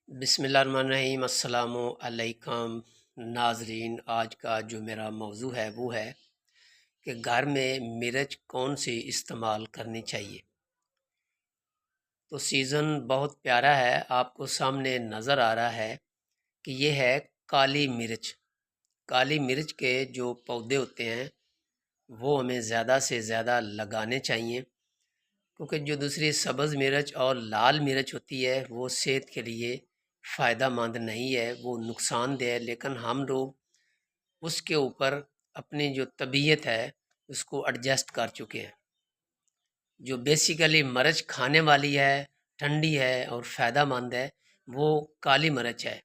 बिस्मिल्लाहिर्रहमानिर्रहीम। अस्सलामु अलैकुम नाजरीन। आज का जो मेरा मौजू है वो है कि घर में मिर्च कौन सी इस्तेमाल करनी चाहिए। तो सीज़न बहुत प्यारा है, आपको सामने नज़र आ रहा है कि ये है काली मिर्च। काली मिर्च के जो पौधे होते हैं वो हमें ज़्यादा से ज़्यादा लगाने चाहिए, क्योंकि जो दूसरी सब्ज़ मिर्च और लाल मिर्च होती है वो सेहत के लिए फ़ायदा मंद नहीं है, वो नुकसानदेह है। लेकिन हम लोग उसके ऊपर अपनी जो तबीयत है उसको एडजस्ट कर चुके हैं। जो बेसिकली मिर्च खाने वाली है, ठंडी है और फ़ायदा मंद है, वो काली मिर्च है।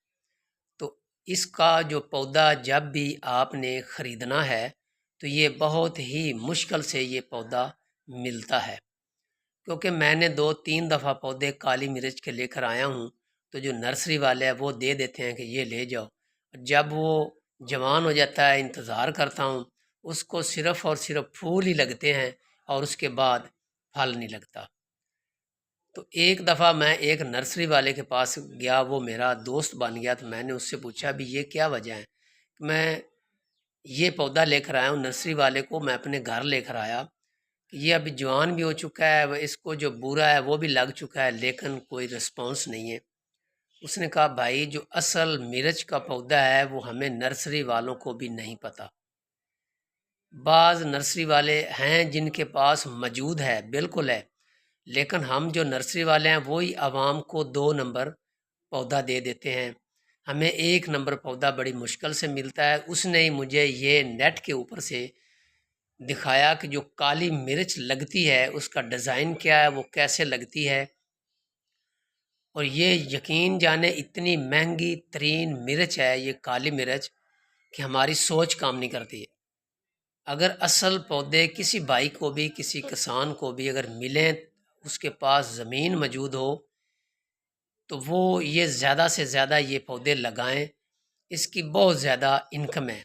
तो इसका जो पौधा जब भी आपने ख़रीदना है तो ये बहुत ही मुश्किल से ये पौधा मिलता है, क्योंकि मैंने 2-3 दफ़ा पौधे काली मिर्च के लेकर आया हूँ। तो जो नर्सरी वाले हैं वो दे देते हैं कि ये ले जाओ। जब वो जवान हो जाता है, इंतज़ार करता हूँ, उसको सिर्फ़ और सिर्फ फूल ही लगते हैं और उसके बाद फल नहीं लगता। तो एक दफ़ा मैं एक नर्सरी वाले के पास गया, वो मेरा दोस्त बन गया। तो मैंने उससे पूछा भी ये क्या वजह है। मैं ये पौधा लेकर आया हूँ, नर्सरी वाले को मैं अपने घर लेकर आया, ये अभी जवान भी हो चुका है, इसको जो बूरा है वो भी लग चुका है, लेकिन कोई रिस्पॉन्स नहीं है। उसने कहा भाई जो असल मिर्च का पौधा है वो हमें नर्सरी वालों को भी नहीं पता। बाज़ नर्सरी वाले हैं जिनके पास मौजूद है, बिल्कुल है, लेकिन हम जो नर्सरी वाले हैं वही आवाम को 2 नंबर पौधा दे देते हैं। हमें 1 नंबर पौधा बड़ी मुश्किल से मिलता है। उसने ही मुझे ये नेट के ऊपर से दिखाया कि जो काली मिर्च लगती है उसका डिज़ाइन क्या है, वो कैसे लगती है। और ये यकीन जाने इतनी महंगी तरीन मिर्च है ये काली मिर्च कि हमारी सोच काम नहीं करती है। अगर असल पौधे किसी भाई को भी, किसी किसान को भी अगर मिलें, उसके पास ज़मीन मौजूद हो, तो वो ये ज़्यादा से ज़्यादा ये पौधे लगाएं। इसकी बहुत ज़्यादा इनकम है।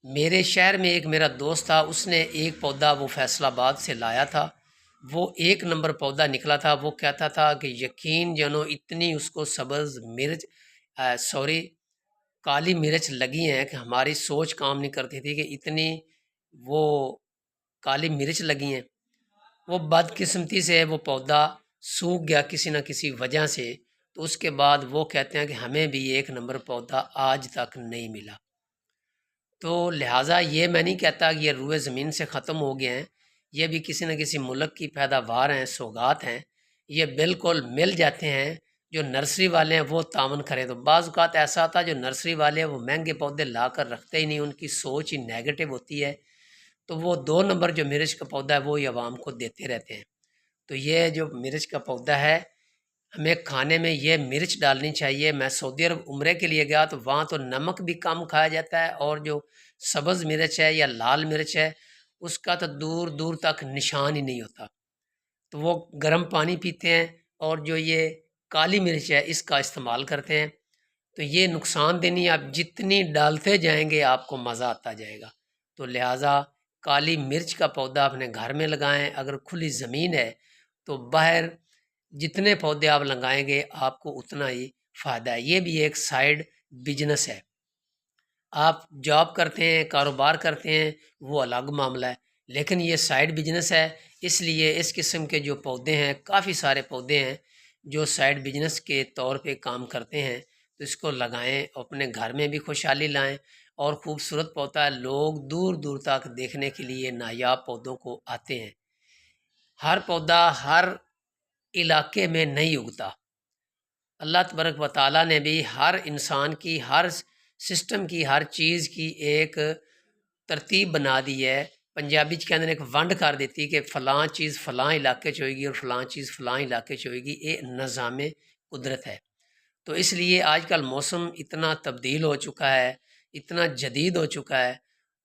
मेरे शहर में एक मेरा दोस्त था, उसने एक पौधा वो फैसलाबाद से लाया था, वो 1 नंबर पौधा निकला था। वो कहता था कि यकीन जानो इतनी उसको सब्ज़ मिर्च सॉरी काली मिर्च लगी हैं कि हमारी सोच काम नहीं करती थी कि इतनी वो काली मिर्च लगी हैं। वो बदकिस्मती से वो पौधा सूख गया किसी न किसी वजह से। तो उसके बाद वो कहते हैं कि हमें भी 1 नंबर पौधा आज तक नहीं मिला। तो लिहाजा ये मैं नहीं कहता कि ये रुए ज़मीन से ख़त्म हो गए हैं, ये भी किसी न किसी मुल्क की पैदावार हैं, सौगात हैं, ये बिल्कुल मिल जाते हैं। जो नर्सरी वाले हैं वो तावन करें। तो बाज़ औक़ात ऐसा होता है जो नर्सरी वाले हैं वो महंगे पौधे ला कर रखते ही नहीं, उनकी सोच ही नेगेटिव होती है। तो वो 2 नंबर जो मिर्च का पौधा है वो ही आवाम को देते रहते हैं। तो ये जो मिर्च का पौधा है, हमें खाने में ये मिर्च डालनी चाहिए। मैं सऊदी अरब उम्रे के लिए गया तो वहाँ तो नमक भी कम खाया जाता है, और जो सब्ज़ मिर्च है या लाल मिर्च है उसका तो दूर दूर तक निशान ही नहीं होता। तो वो गर्म पानी पीते हैं और जो ये काली मिर्च है इसका इस्तेमाल करते हैं। तो ये नुकसान देनी, आप जितनी डालते जाएंगे आपको मज़ा आता जाएगा। तो लिहाजा काली मिर्च का पौधा अपने घर में लगाएं। अगर खुली ज़मीन है तो बाहर जितने पौधे आप लगाएंगे आपको उतना ही फ़ायदा है। ये भी एक साइड बिजनेस है। आप जॉब करते हैं, कारोबार करते हैं, वो अलग मामला है, लेकिन ये साइड बिजनेस है। इसलिए इस किस्म के जो पौधे हैं, काफ़ी सारे पौधे हैं जो साइड बिजनेस के तौर पे काम करते हैं। तो इसको लगाएं, अपने घर में भी खुशहाली लाएं और ख़ूबसूरत पौधा है। लोग दूर दूर तक देखने के लिए नायाब पौधों को आते हैं। हर पौधा हर इलाके में नहीं उगता। अल्लाह तबारक व तआला ने भी हर इंसान की, हर सिस्टम की, हर चीज़ की एक तरतीब बना दी है। पंजाबी के अंदर एक वंड कर देती कि फ़लाँ चीज़ फ़लाँ इलाके च होएगी और फ़लाँ चीज़ फ़लाँ इलाके च होएगी। ये निज़ाम कुदरत है। तो इसलिए आजकल मौसम इतना तब्दील हो चुका है, इतना जदीद हो चुका है।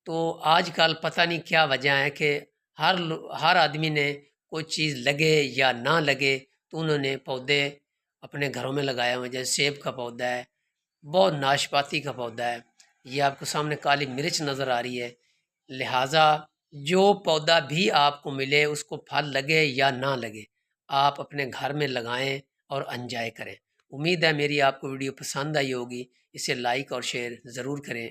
तो आजकल पता नहीं क्या वजह है कि हर आदमी ने कोई चीज़ लगे या ना लगे तो उन्होंने पौधे अपने घरों में लगाए हुए हैं। जैसे सेब का पौधा है, बहुत नाशपाती का पौधा है, ये आपको सामने काली मिर्च नज़र आ रही है। लिहाजा जो पौधा भी आपको मिले उसको फल लगे या ना लगे, आप अपने घर में लगाएं और एंजॉय करें। امید ہے میری آپ کو ویڈیو پسند آئی ہوگی، اسے لائک اور شیئر ضرور کریں۔